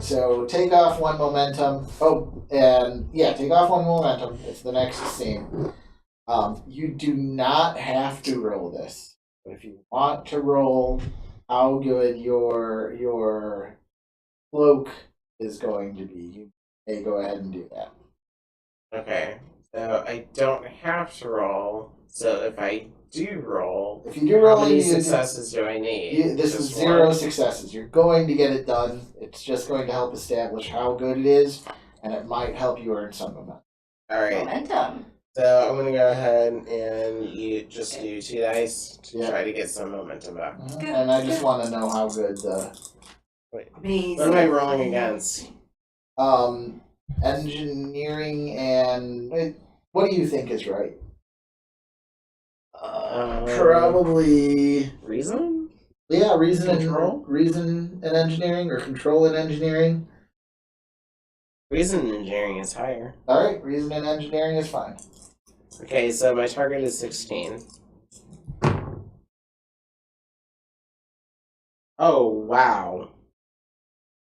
so take off 1 momentum. Oh, and yeah, take off 1 momentum. It's the next scene. You do not have to roll this, but if you want to roll how good your cloak is going to be, you may go ahead and do that. Okay, so I don't have to roll. So if I do roll, if you do roll, how many successes do I need? This is 0 successes. You're going to get it done. It's just going to help establish how good it is, and it might help you earn some momentum. All right. Momentum. So I'm gonna go ahead and you just do 2 dice to try to get some momentum back. And I just want to know how good the. Wait, Amazing. what am I rolling against? Engineering and what do you think is right? Probably reason. Yeah, reason and engineering, or control and engineering. Reason and engineering is higher. All right, reason and engineering is fine. Okay, so my target is 16. Oh wow,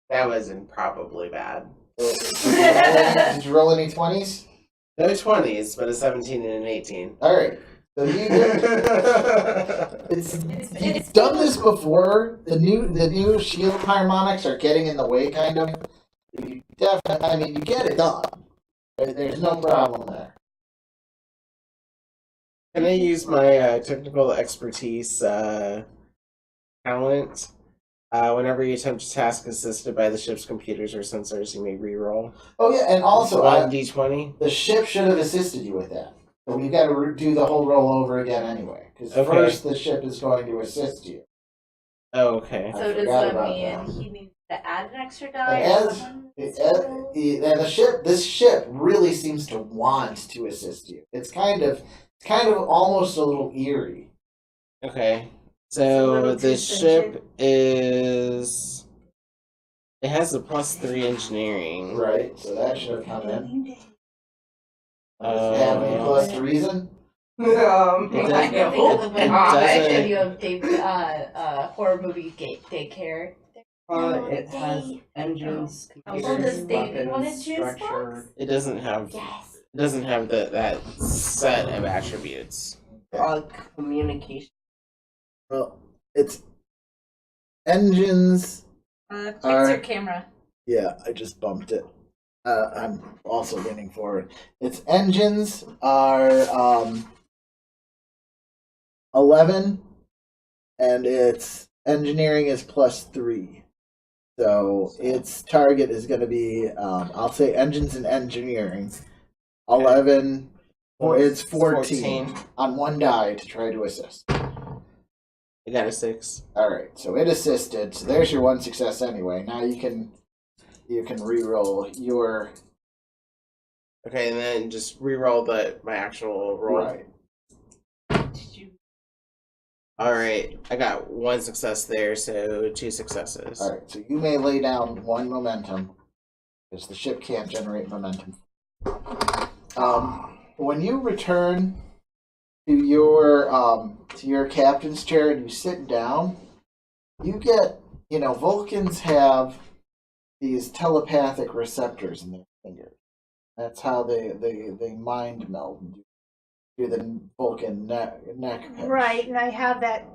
that was improbably bad. Did you roll any 20s? No 20s, but a 17 and an 18. All right. So you've done this before. The new shield harmonics are getting in the way, kind of. You definitely, I mean, you get it done. There's no problem there. Can I use my technical expertise talent? Whenever you attempt a task assisted by the ship's computers or sensors, you may reroll. Oh yeah, and also 1d20. The ship should have assisted you with that. But we've got to do the whole roll over again anyway. Because first the ship is going to assist you. Oh, okay. So does that mean he needs to add an extra die? And this ship really seems to want to assist you. It's kind of almost a little eerie. Okay. So the ship is. It has a +3 engineering. Right, so that should have come in. Does it have any plus to reason? I should you have David horror movie daycare. It has engines, does computers, David want to weapons, choose structure. It doesn't have. Yes. It doesn't have that set of attributes. Communication. Well, it's engines. Fix your camera. Yeah, I just bumped it. I'm also leaning forward. Its engines are 11, and its engineering is +3. So its target is going to be, I'll say engines and engineering, 11, or it's 14 on 1 die to try to assist. I got a 6. Alright, so it assisted, so there's your 1 success anyway. Now you can re-roll your... Okay, and then just re-roll my actual roll. Right. Alright, I got 1 success there, so 2 successes. Alright, so you may lay down 1 momentum, because the ship can't generate momentum. When you return to your captain's chair and you sit down, you get, Vulcans have these telepathic receptors in their fingers. That's how they mind meld and do the Vulcan neck pinch. Right, and I have that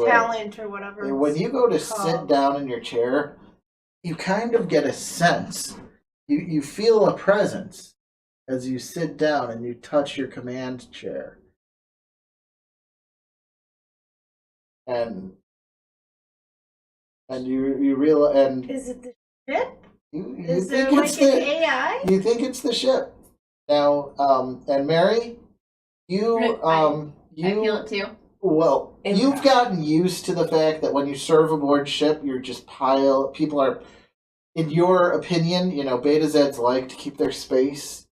talent or whatever. And when you go to sit down in your chair, you kind of get a sense. You feel a presence as you sit down and you touch your command chair. And you realize, and is it the ship? You there think like it's an the AI? You think it's the ship. Now, and Mary, I feel it too. Well, you've gotten used to the fact that when you serve aboard ship, you're just people are, in your opinion, Beta Zeds like to keep their space.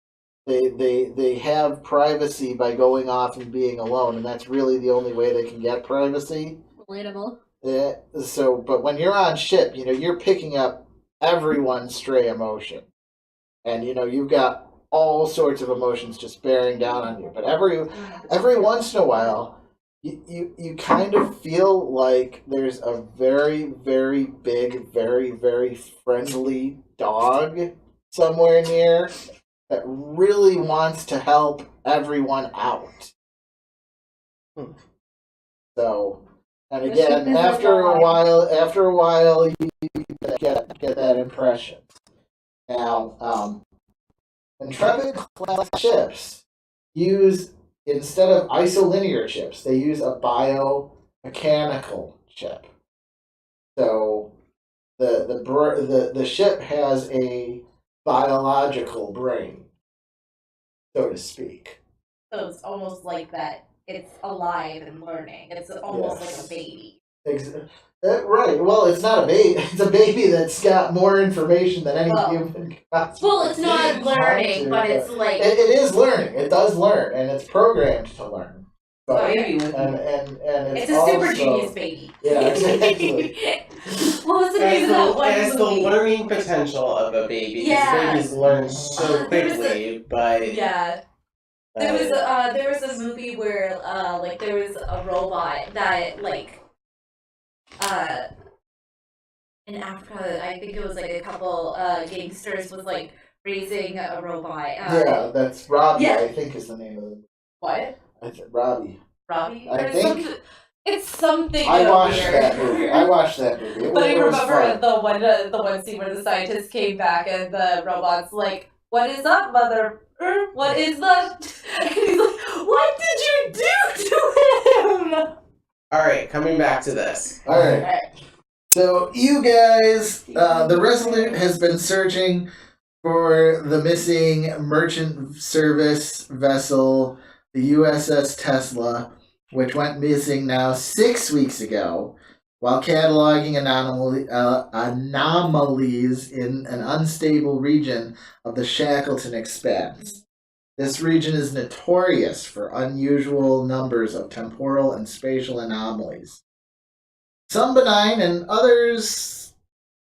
They have privacy by going off and being alone, and that's really the only way they can get privacy. Relatable. Yeah. So, but when you're on ship, you're picking up everyone's stray emotion, and you've got all sorts of emotions just bearing down on you. But every once in a while, you kind of feel like there's a very, very big, very, very friendly dog somewhere near that really wants to help everyone out. So, and The ship again, is after a alive. while, you get that impression. Now, Intrepid class ships use, instead of isolinear chips, they use a biomechanical chip. So the ship has a biological brain, so to speak. So it's almost like that. It's alive and learning. It's almost Yes. like a baby. Right. Well, it's not a baby. It's a baby that's got more information than any Well- human could possibly Well, it's not learning, but it's like it is learning. It does learn, and it's programmed to learn. But Baby with and it's it's a super also, genius baby. Yeah, exactly. What was the name of that one As the movie? learning potential of a baby, Yeah. because babies learn so There was a- quickly, but Yeah. There was a movie where like there was a robot that like in Africa, I think it was like a couple gangsters was like raising a robot. Yeah, that's Robbie. yeah. I think is the name of the. What? I think Robbie. Robbie? I Or think- something- it's something. I watched weird. that movie. I watched that movie. But I It was remember fun. the one scene where the scientist came back and the robot's like, "What is up, mother? What is that?" And he's like, "What did you do to him?" alright, coming back to this. All right. So you guys, the Resolute has been searching for the missing merchant service vessel, the USS Tesla, which went missing now 6 weeks ago, while cataloging anomalies in an unstable region of the Shackleton Expanse. This region is notorious for unusual numbers of temporal and spatial anomalies. Some benign and others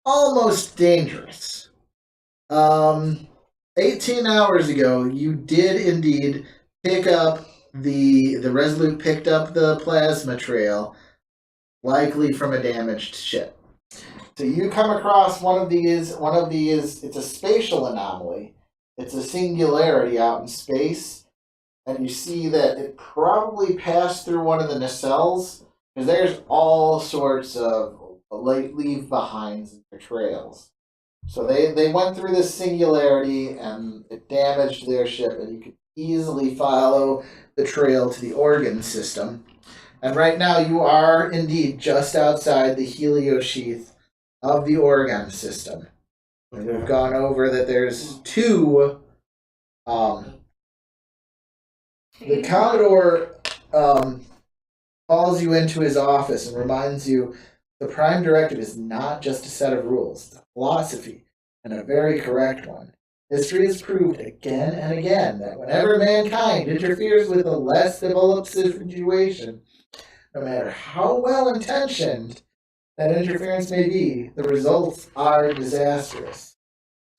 almost dangerous. 18 hours ago, you did indeed pick up the Resolute picked up the plasma trail, likely from a damaged ship. So you come across one of these, it's a spatial anomaly. It's a singularity out in space, and you see that it probably passed through one of the nacelles, because there's all sorts of leave behinds in their trails. So they went through this singularity and it damaged their ship, and you could easily follow the trail to the Orgun System. And right now you are indeed just outside the helio sheath of the Orgun System. And we've gone over that there's two. The Commodore calls you into his office and reminds you the Prime Directive is not just a set of rules, it's a philosophy, and a very correct one. History has proved again and again that whenever mankind interferes with a less developed situation, no matter how well intentioned that interference may be, the results are disastrous.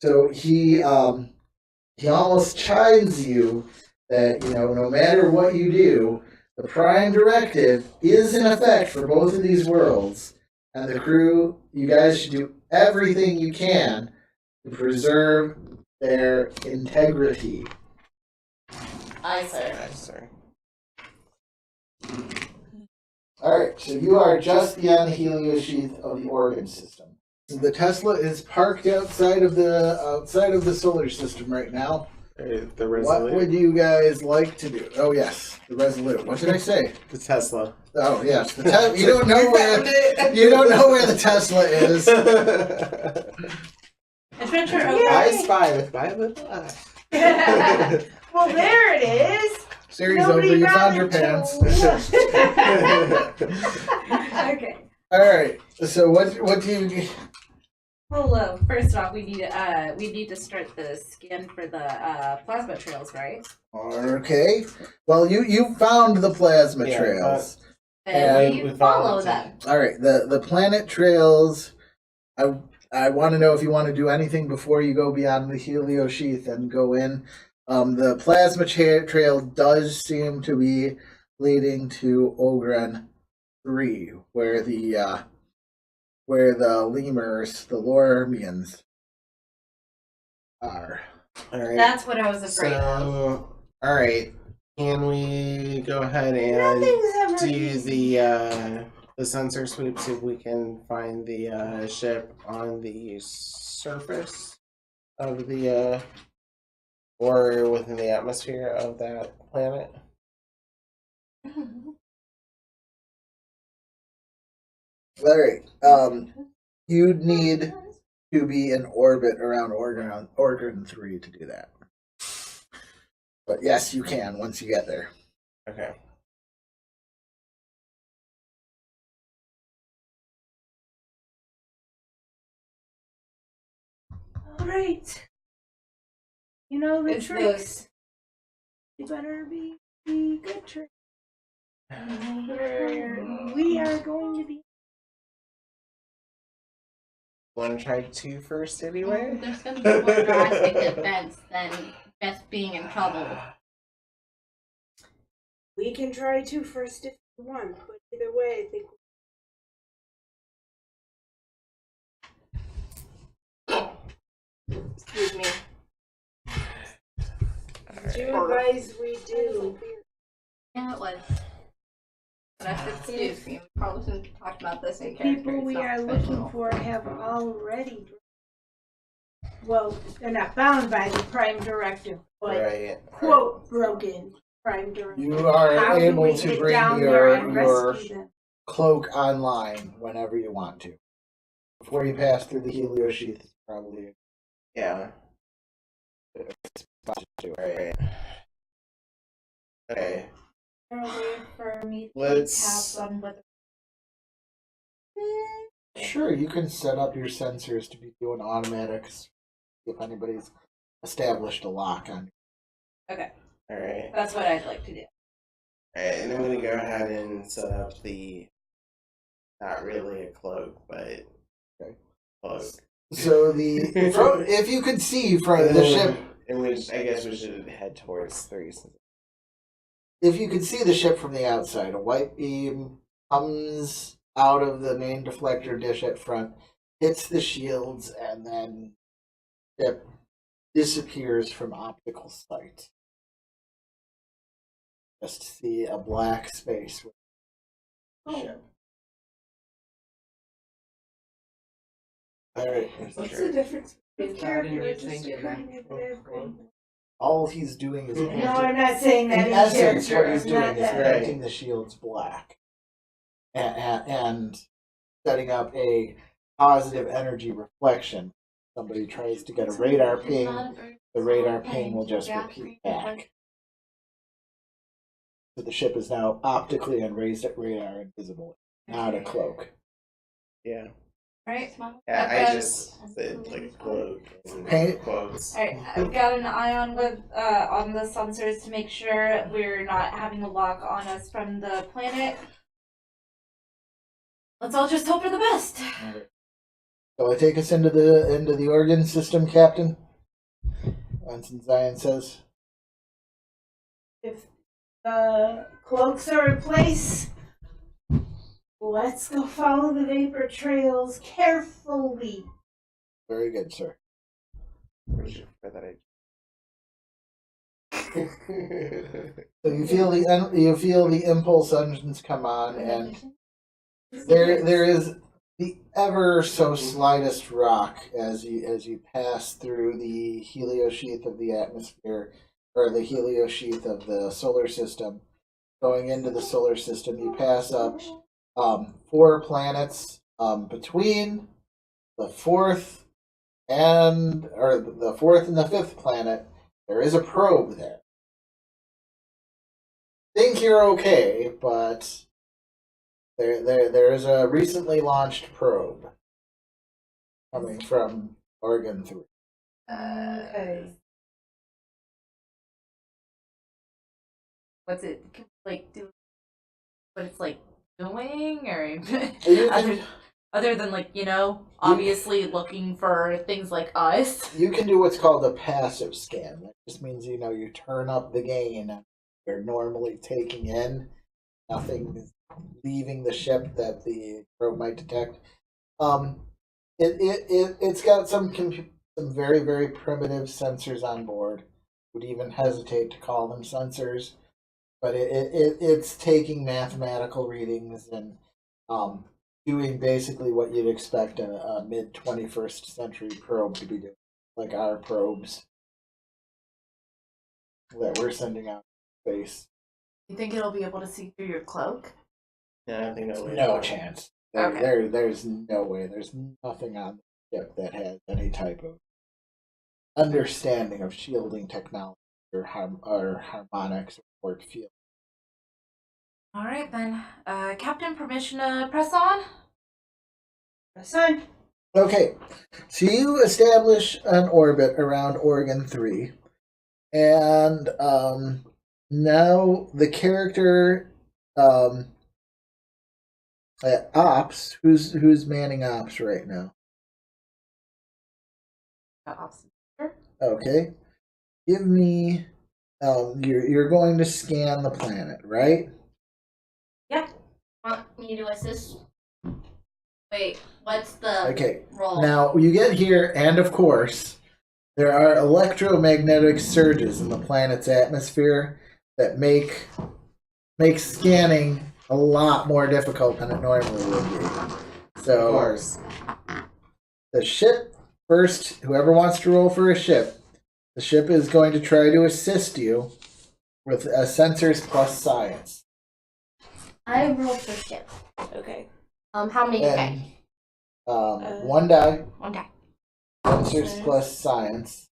So he almost chides you that, no matter what you do, the Prime Directive is in effect for both of these worlds, and the crew, you guys should do everything you can to preserve their integrity. Aye, sir. Nice, sir. Alright, so you are just beyond the helio sheath of the Orgun System. The Tesla is parked outside of the solar system right now. The What Resolute. would you guys like to do? Oh yes, the Resolute. What did I say? The Tesla. Oh yes, the you don't know where the Tesla is. Adventure Yay. over. I spy with my little eye. Well, there it is. Series Nobody over. You found your bothered pants. to Okay. All right. So what do you? Well, first off, we need to start the scan for the plasma trails, right? Okay. Well, you found the plasma Yeah, trails. And we we follow followed them. All right. The planet trails. I want to know if you want to do anything before you go beyond the helio sheath and go in. The plasma trail does seem to be leading to Orgun 3, where the lemurs, the Lormians, are. All right. That's what I was afraid of. So, all right. Can we go ahead and Nothing's ever do easy. the sensor sweep, see if we can find the ship on the surface of the or within the atmosphere of that planet? Alright, you'd need to be in orbit around Orgun 3 to do that. But yes, you can once you get there. Okay. All right. You know the It's tricks. You better be good tricks. We are going to be. Want to try 2 first anyway? There's going to be more drastic events than just being in trouble. We can try 2 first if you want, but either way, I think. Excuse me. Do you advise we do? Yeah, it was. But I said, excuse me, we probably shouldn't talk about this in character. People It's we not are professional. looking for have already. Well, they're not bound by the Prime Directive, but Right. quote broken Prime Directive. You are How do able we to get bring down there and your rescue them? cloak online whenever you want to. Before you pass through the helio sheath, it's probably Yeah. Right. Okay. There a way for me to Let's- tap on whether sure you can set up your sensors to be doing automatics if anybody's established a lock on. All right. That's what I'd like to do. Alright, and I'm gonna go ahead and set up not really a cloak, but Okay. cloak. So if you could see from the ship, In which I guess we should head towards 3. if you could see the ship from the outside, a white beam comes out of the main deflector dish at front, hits the shields, and then it disappears from optical sight. Just see a black space with the ship. Alright. What's the difference Is between that a new character thing in description? All he's doing is No, I'm not saying that in in essence, character. what he's I'm doing not is that. Right. painting the shields black and setting up a positive energy reflection. Somebody tries to get a radar ping, the radar ping will just repeat back. So the ship is now optically and raised at radar invisible, not a cloak. Yeah. Right? Yeah, I Okay. just said like cloak and Paint- quotes. Alright, I've got an eye on on the sensors to make sure we're not having a lock on us from the planet. Let's all just hope for the best. So I take us into the Orgun System, Captain? Ensign Zion says. If the cloaks are in place, let's go follow the vapor trails carefully. Very good, sir. Where's your for that So you feel the impulse engines come on, and there is the ever so slightest rock as you pass through the helio sheath of the atmosphere, or the helio sheath of the solar system. Going into the solar system, you pass up 4 planets. Between the fourth and the 5th planet, there is a probe there. Think you're okay, but there is a recently launched probe coming from Orgun 3. Okay. What's it like do? What it's like doing, or You can, other than like obviously looking for things like us. you can do what's called a passive scan. That just means you turn up the gain you're normally taking in, nothing is leaving the ship that the probe might detect. It's got some very, very primitive sensors on board. Would even hesitate to call them sensors, but it's taking mathematical readings and doing basically what you'd expect a mid 21st century probe to be doing, like our probes that we're sending out to space. You think it'll be able to see through your cloak? Yeah, I think that No chance. Okay. There's no way. There's nothing on the ship that has any type of understanding of shielding technology or harmonics or port field. All right then, Captain, permission to press on. Son, Okay, so you establish an orbit around Orgun 3, and now the character at Ops, who's manning Ops right now? Okay, give me. You're going to scan the planet, right? Want me to assist? Wait, what's the Okay. role? Now you get here, and of course, there are electromagnetic surges in the planet's atmosphere that make scanning a lot more difficult than it normally would be. Of So course. the ship first, whoever wants to roll for a ship, the ship is going to try to assist you with sensors plus science. I rolled for ship. Okay. How many And die? one die, One die. sensors plus science.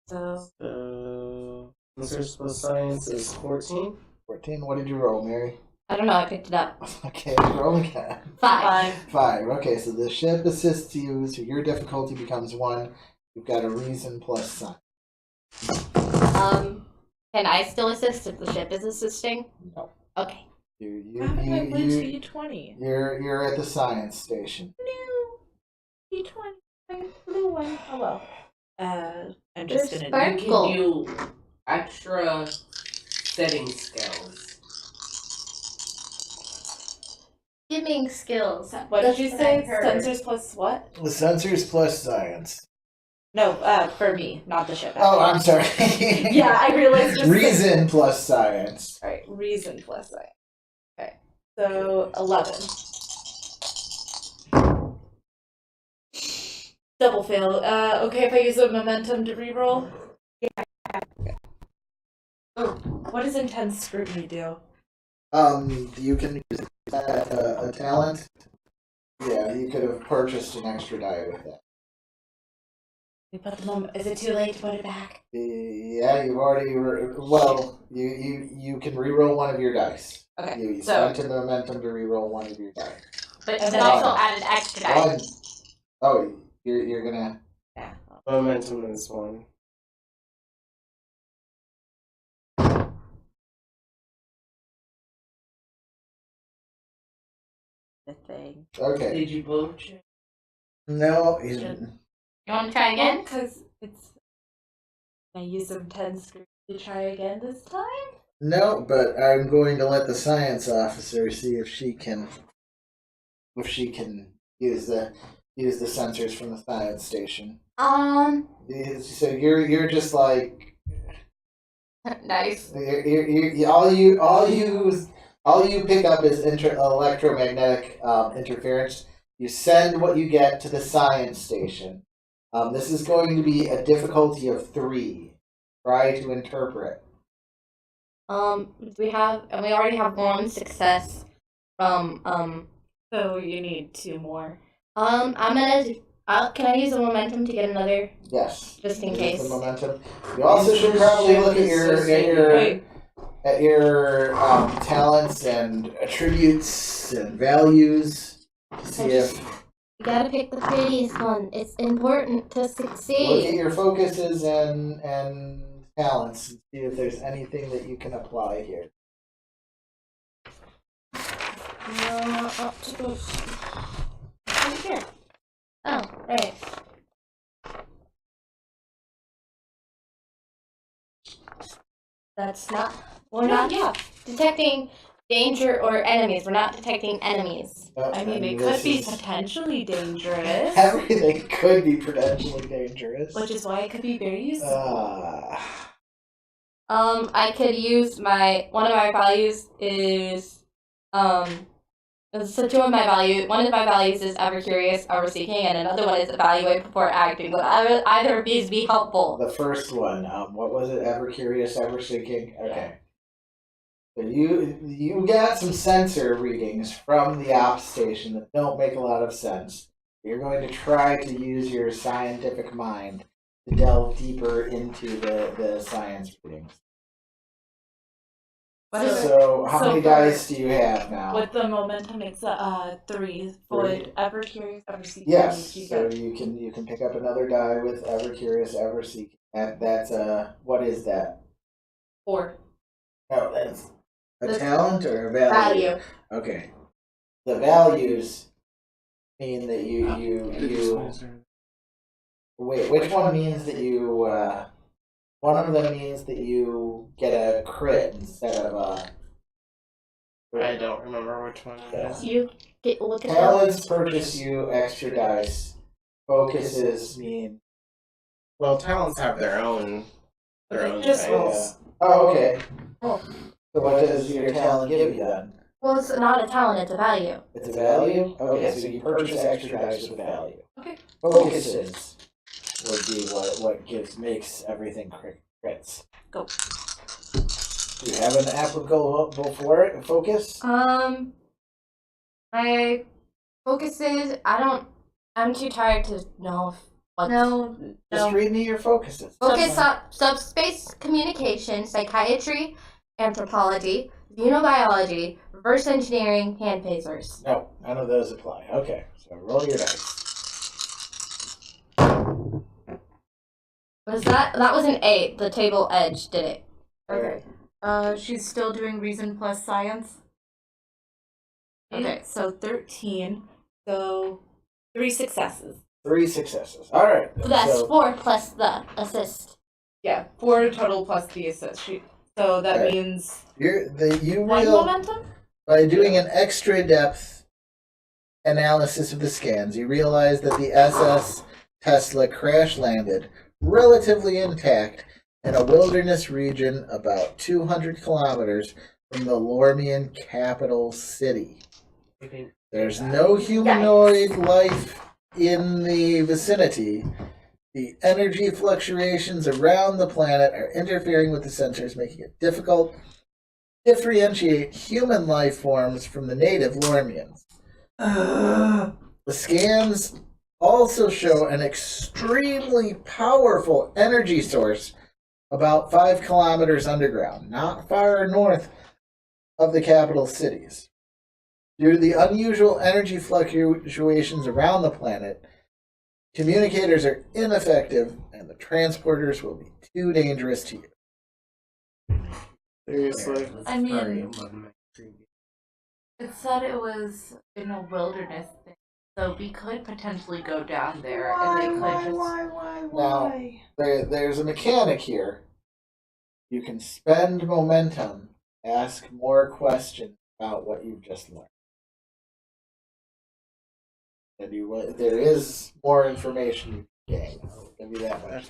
So Sensors plus science is 14. 14. What did you roll, Mary? I don't know. I picked it up. Okay, roll again. 5. 5. Okay, so the ship assists you, so your difficulty becomes 1. You've got a reason plus science. Can I still assist if the ship is assisting? No. Okay. how did I win D20? You're at the science station. No, D20, blue one. Oh well. I'm There's just gonna. sparkle. You can do extra setting skills. Skimming skills. What did That's you what say? I heard. Sensors plus what? The sensors plus science. No, for me, not the ship. Oh, I'm sorry. Yeah, I realized just Reason plus science. All right, reason plus science. Okay, so 11. Double fail. Okay, if I use a momentum to reroll. Yeah. What does intense scrutiny do? You can use a talent. Yeah, you could have purchased an extra die with that. We put the is it too late to put it back? Yeah, you've already. Well, you can reroll one of your dice. Okay, You so spent the momentum to reroll one of your dice. But And you then also add an extra die. One. Oh, you're gonna. yeah. Momentum is 1. The thing. Okay. Did you both check? No. You want to try again? Because it's. Can I use some intense scrutiny to try again this time? No, but I'm going to let the science officer see if she can use the sensors from the science station. So you're just like Nice. all you pick up is electromagnetic interference. You send what you get to the science station. This is going to be a difficulty of 3. Try to interpret. We already have 1 success from So you need 2 more. I'm gonna. Can I use a momentum to get another? Yes. Just in Use case. the momentum. You also should probably look at your talents and attributes and values to see if You gotta pick the prettiest one. It's important to look at succeed. your focuses and talents and see if there's anything that you can apply here. Over here. Oh, right. That's not. We're not. Yeah. Detecting danger or enemies. We're not detecting enemies. I mean, it could be potentially dangerous, Everything could be potentially dangerous. which is why it could be very useful. I could use one of my values is so two of my values. One of my values is ever curious, ever seeking, and another one is evaluate before acting. Would either of these be helpful? The first one, what was it? Ever curious, ever seeking. Okay. So you got some sensor readings from the ops station that don't make a lot of sense. You're going to try to use your scientific mind to delve deeper into the science readings. So how many dice do you have now? With the momentum, it's 3. Would ever curious, ever seeking? Yes, you so get you can pick up another die with ever curious, ever seeking. That's what is that? 4. No, that's a The talent or a value? Value. Okay. The values mean that you wait. Which one means that you? One of them means that you get a crit instead of a. I don't remember which one it is. You look at Talents purchase you extra dice. Focuses mean. Well, talents have their own. Just thing. rolls. Oh, okay. Oh. So what does your talent give you then? Well, it's not a talent; it's a value. It's a value? Okay, so you purchase extra dice with value. Okay. Focuses would be what makes everything crits. Go. Do you have an applicable for it? Focus? My focuses. I'm too tired to know what. Just read me your focuses. Focus on subspace communication, psychiatry, anthropology, xenobiology, reverse engineering, hand phasers. No, none of those apply. Okay, so roll your dice. That was an 8. The table edge did it. Okay. She's still doing reason plus science. Okay, so 13. So 3 successes. 3 successes. All right. So that's so, 4 plus the assist. Yeah, 4 total plus the assist. So that Okay. means you 1 real momentum? by doing an extra depth analysis of the scans, you realize that the SS Tesla crash landed relatively intact in a wilderness region about 200 kilometers from the Lormian capital city. There's no humanoid life in the vicinity. The energy fluctuations around the planet are interfering with the sensors, making it difficult to differentiate human life forms from the native Lormians. The scans also show an extremely powerful energy source about 5 kilometers underground, not far north of the capital cities. Due to the unusual energy fluctuations around the planet, communicators are ineffective and the transporters will be too dangerous to use. Seriously. I mean, it said it was in a wilderness thing, so we could potentially go down there and they could just. Why? There's a mechanic here. You can spend momentum, ask more questions about what you've just learned. And there is more information you can gain. I'll give you that much.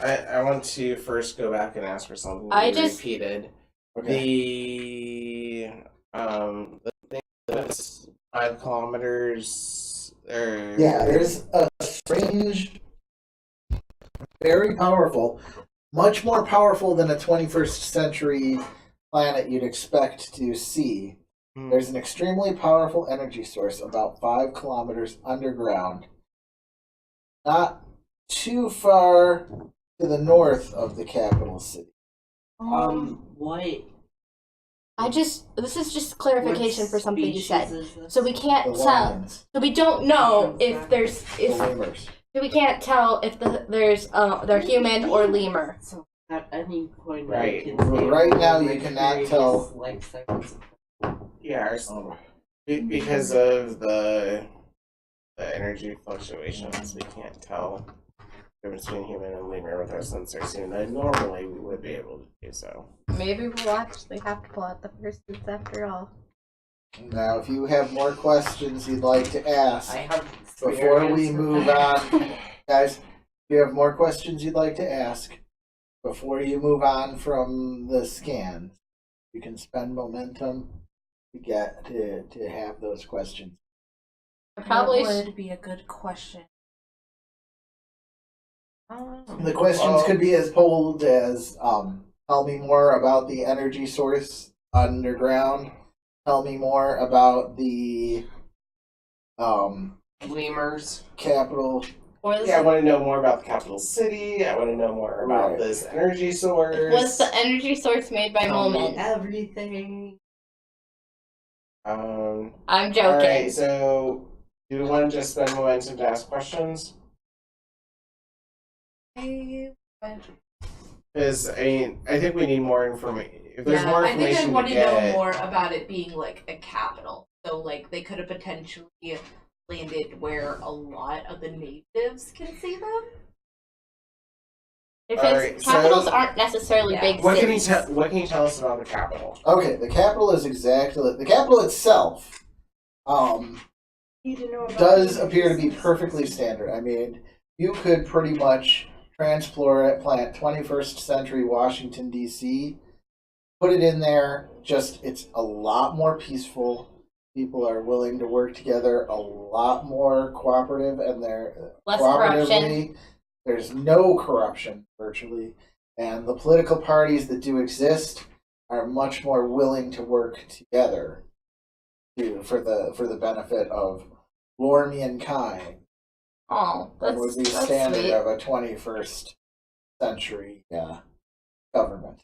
I want to first go back and ask for something repeated. Okay. The thing that's 5 kilometers. Yeah, there's a strange, very powerful, much more powerful than a 21st century planet you'd expect to see. There's an extremely powerful energy source about 5 kilometers underground, not too far to the north of the capital city. What? This is just clarification for something you said. This? So we can't The tell. Lions, So we don't know if there's the lemurs. so we can't tell if they're human or lemur. So at any point, Right. I can say Right now, you like cannot previous tell. life cycles. Yeah, Oh. because of the energy fluctuations, we can't tell the difference between human and lemur with our sensors. And normally we would be able to do so. Maybe we'll actually have to pull out the pursuits after all. Now, if you have more questions you'd like to ask I have before we experience with move that. on, guys, if you have more questions you'd like to ask before you move on from the scan, you can spend momentum to get to have those questions. I probably What would be a good question? The questions could be as bold as tell me more about the energy source underground. Tell me more about the Lemurs. capital. or this Yeah, I want to know more about the capital city. I want to know more about Right. this energy source. was the energy source made by Tell me Molmen? everything. Um, I'm joking. Alright, so do we want to just spend momentum to ask questions? Because, I think we need more information. If there's more I think I information want to to know get. more about it being like a capital. So like they could have potentially landed where a lot of the natives can see them. Because Alright, so- capitals aren't necessarily Yeah. big What can you cities. tell? What can you tell us about the capital? Okay, the capital is exactly the capital itself. Need to know about Does the appear to be business. perfectly standard. I mean, you could pretty much plant 21st century Washington D.C. Put it in there. Just it's a lot more peaceful. People are willing to work together, a lot more cooperative, and they're Less corruption. cooperatively. There's no corruption virtually, and the political parties that do exist are much more willing to work together for the benefit of Lormian kind. Oh, That that's, would be that's standard sweet. of a 21st century government.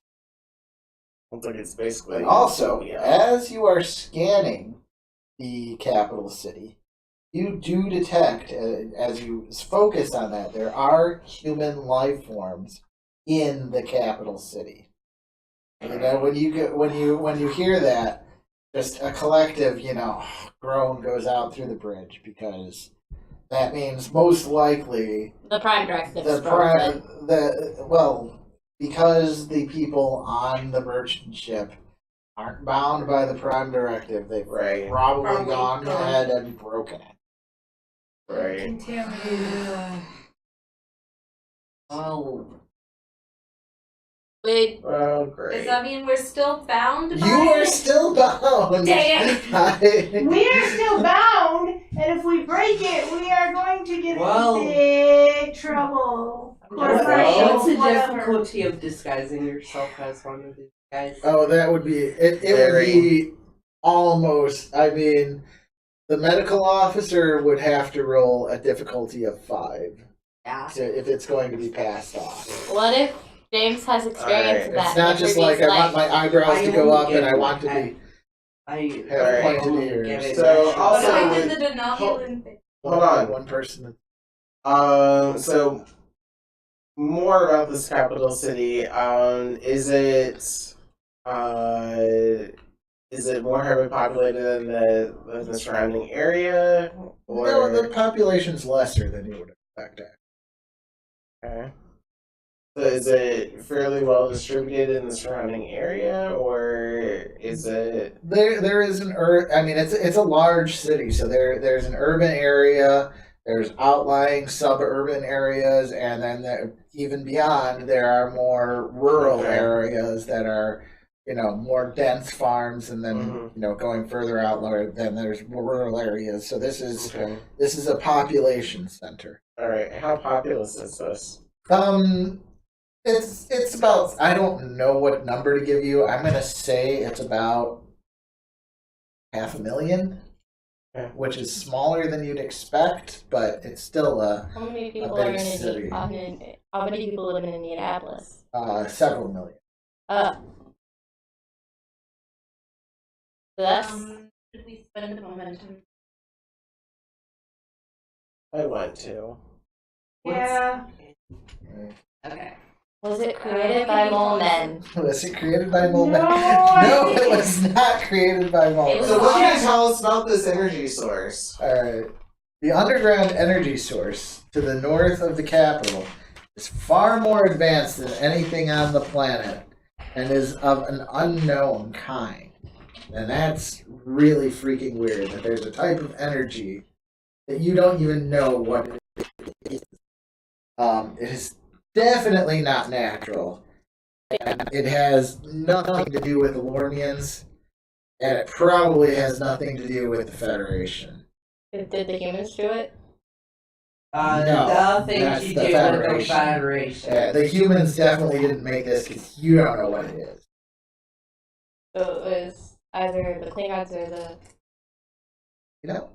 Looks like it's basically. And also, yeah. as you are scanning the capital city, you do detect, as you focus on that, there are human life forms in the capital city. You know, when you hear that, just a collective, groan goes out through the bridge because that means most likely The Prime Directive. because the people on the merchant ship aren't bound by the Prime Directive, they've Right. probably gone ahead and broken it. Right. Contaminated. Oh, Wait, Well, great. Does that mean we're still bound by You are it? still bound. Dang it. We're still bound, and if we break it, we are going to get Well- in big trouble. Corporation, what's the whatever. difficulty of disguising yourself as one of these guys? Oh, that would be it. It would be almost. I mean, the medical officer would have to roll a difficulty of 5 Yeah. if it's going to be passed off. what if James has experience in that? It's not in just previous like I want life? my eyebrows to go won't up get and I it. want to be I have Alright. pointed won't ears. get it. So, What also if I with- did the Denobulan thing? Hold on. One person. So more about this capital city. Is it more heavily populated than the surrounding area? Or No, the population's lesser than you would expect. okay. So is it fairly well distributed in the surrounding area, or is it? There is I mean, it's a large city, so there's an urban area. There's outlying suburban areas, and then even beyond, there are more rural Okay. areas that are, more dense farms, and then Mhm. going further out, then there's rural areas. So this is Okay. a population center. All right. How populous is this? It's about, I don't know what number to give you. I'm gonna say it's about 500,000. Okay. Which is smaller than you'd expect, but it's still How many people big are in city. How many people live in Indianapolis? several million. So that's Should we spend the momentum? I want to. Yeah. Okay. was it created by mole men? Was it created by Molman? No, I No, think it was not created by It Molman. was So what can you tell us about this energy source? Alright. The underground energy source to the north of the capital is far more advanced than anything on the planet and is of an unknown kind. And that's really freaking weird that there's a type of energy that you don't even know what it is. It is definitely not natural. And it has nothing to do with the Lormians, and it probably has nothing to do with the Federation. Did the humans do it? No, Nothing that's to the do with the Federation. Federation. Yeah, the humans definitely didn't make this because you don't know what it is. So it was either the Klingons or the. You know,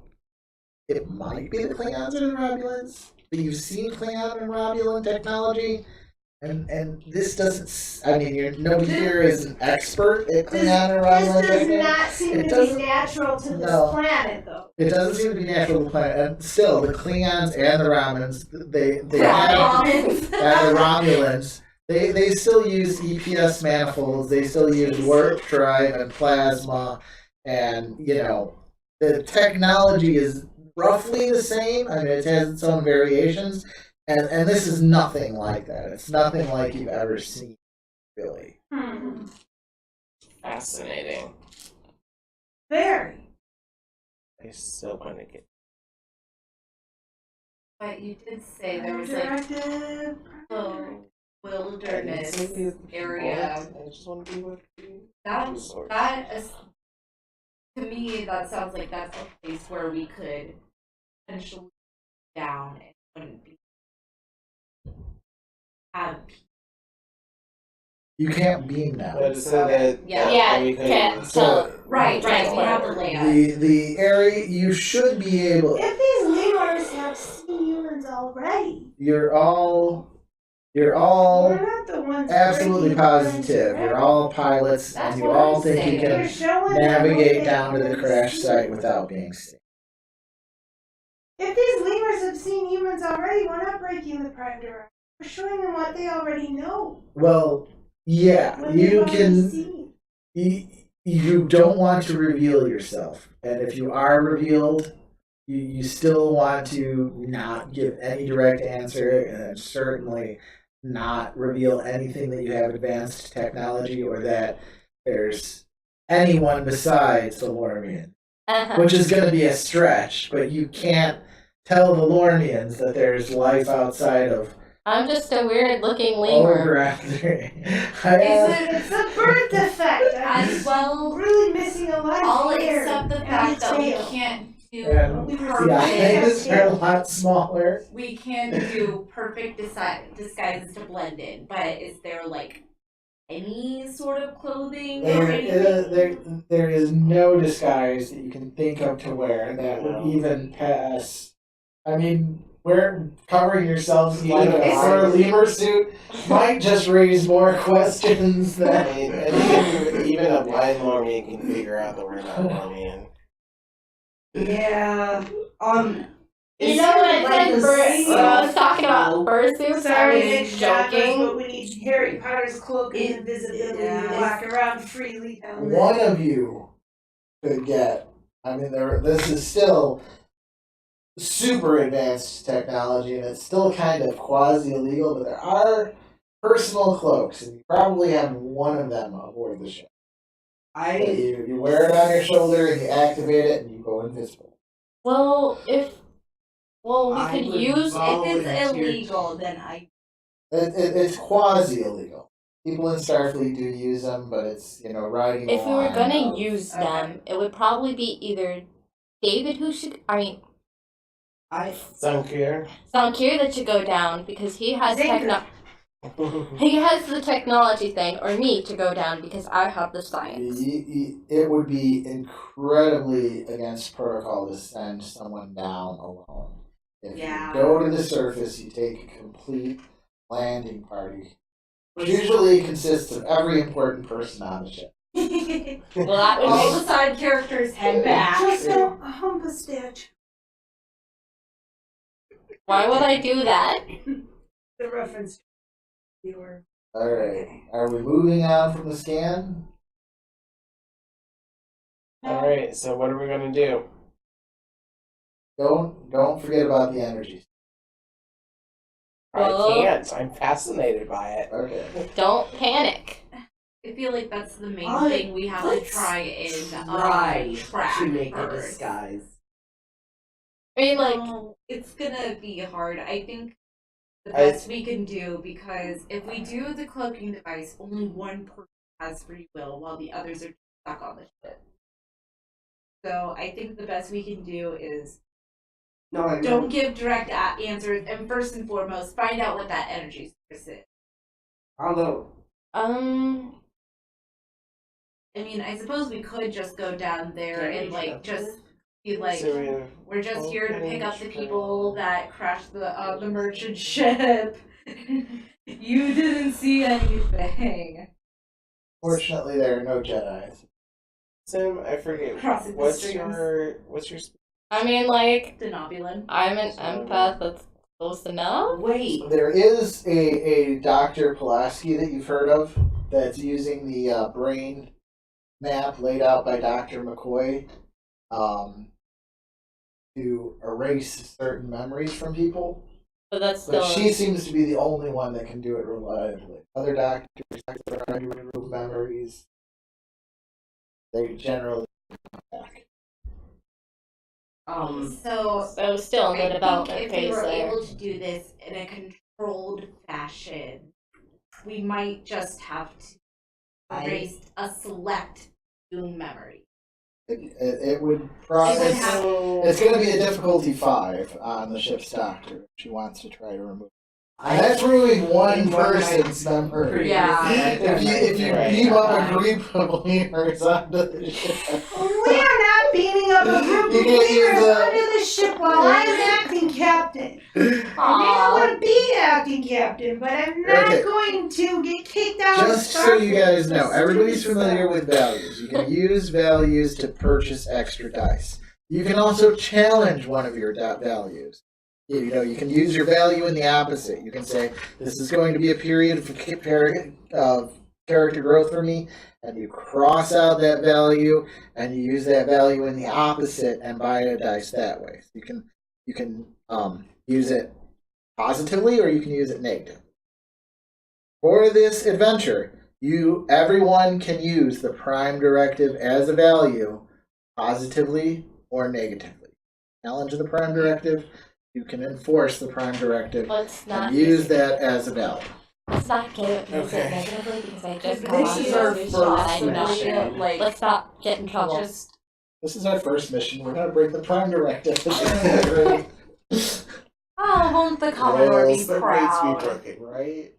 it might be the Klingons or the Romulans, but you've seen Klingon and Romulan technology, and this doesn't. I mean, nobody here is an expert at Klingon or Romulan This does technology. not seem It to doesn't- be natural to this No. planet, though. It doesn't seem to be natural to the planet. And still, the Klingons and the Romulans, they have, and the Romulans, they still use EPS manifolds. They still use warp drive and plasma, and the technology is roughly the same. I mean, it has its own variations, and this is nothing like that. It's nothing like you've ever seen, really. Fascinating. Very. I still want to get. But you did say there was like Directive. a wilderness Maybe area. I just want to be with you. That is, to me, that sounds like that's a place where we could potentially down and wouldn't be have You can't beam them. But so that Yeah, we could- can't. So right. We have the land. the area you should be able. If these lemurs have seen humans already, You're all we're not the ones absolutely breaking positive. the You're all pilots, That's and you what all I'm think saying. you They're can showing them navigate what down to they the already crash see. site without being seen. If these lemurs have seen humans already, we're not breaking the prime directive. We're showing them what they already know. Well, yeah, What they've you already can. seen. You don't want to reveal yourself, and if you are revealed, you still want to not give any direct answer, and certainly not reveal anything that you have advanced technology or that there's anyone besides the Lormian, which is going to be a stretch, but you can't tell the Lormians that there's life outside of I'm just a weird looking lemur. It's a birth defect. As well, really missing a lot I'll of hair accept the and fact that we tail. can't do And the eyes are a lot smaller. we can't do perfect disguises to blend in, but is there like any sort of clothing or anything? There is no disguise that you can think of to wear that would even pass. I mean, covering yourselves even for a lemur suit might just raise more questions I than. mean, and even a blind Lormian can figure out that we're not Lormian. Yeah. You know when I said bird, when I was talking about bird suits, Sorry, I Nick was Joggers, joking. but we need Harry Potter's cloak and invisibility to walk around freely down there. One of you could get. I mean, this is still super advanced technology, and it's still kind of quasi illegal. But there are personal cloaks, and you probably have one of them aboard the ship. You wear it on your shoulder, and you activate it, and you go invisible. Well, we I could would use. vote- If it's volunteer. illegal, then I It's quasi illegal. People in Starfleet do use them, but it's riding. If the we were line gonna of- use them, it would probably be either David who should. I mean, Sunkir. Sankir that should go down because he has Zanker. He has the technology thing, or me to go down because I have the science. It would be incredibly against protocol to send someone down alone. If Yeah. you go to the surface, you take a complete landing party, which usually consists of every important person on the ship. Well, that would all be. the side characters head back. Just a humble statue. Why would I do that? The reference to viewer. Alright, are we moving on from the scan? Alright, so what are we gonna do? Don't forget about the energy. I Well- can't. I'm fascinated by it. Okay. Don't panic. I feel like that's the main Alright, thing we have to let's try and try track to make a first. disguise. I mean, like, It's gonna be hard. I think the I- best we can do, because if we do the cloaking device, only one person has free will while the others are stuck on the ship. So I think the best we can do is No, I don't give direct answers, and first and foremost, find out what that energy source is. Although, I mean, I suppose we could just go down there and like just be like, So we have we're just here to pick up the Vulcan, people that crashed the merchant ship. You didn't see anything. Fortunately, there are no Jedi's. Sim, I forget. Crossing the What's streams. your I mean, like, Denobulin. I'm an empath that's supposed to know. wait. There is a Dr. Pulaski that you've heard of that's using the brain map laid out by Dr. McCoy to erase certain memories from people. But that's But still. she seems to be the only one that can do it reliably. Other doctors try to remove memories. They generally come back. So So still in the I think development if we phase were there. able to do this in a controlled fashion, we might just have to erase a select few memory. It would probably. It would have- It's going to be a difficulty 5 on the ship's doctor. If she wants to try to remove. And that's removing one person's memory. Yeah. If you beam up a group of lemurs onto the ship. We are not beaming up a group of You can't use leaders the- onto the ship while I'm acting captain. I may not want to be acting captain, but I'm not Okay. going to get kicked out. Just so you guys know, everybody's familiar with values. You can use values to purchase extra dice. You can also challenge one of your values. You know, you can use your value in the opposite. You can say, this is going to be a period of character growth for me, and you cross out that value, and you use that value in the opposite and buy a dice that way. So you can use it positively, or you can use it negatively. For this adventure, everyone can use the prime directive as a value, positively or negatively. Challenge the prime directive, you can enforce the prime directive Let's not and use that as a value. Let's not get it Okay. negatively because I just This got is on our this first and I do not. mission. Like, Let's not get in trouble. just This is our first mission. We're going to break the prime directive. oh, won't the Commodore be Rules that makes me proud? broken, right?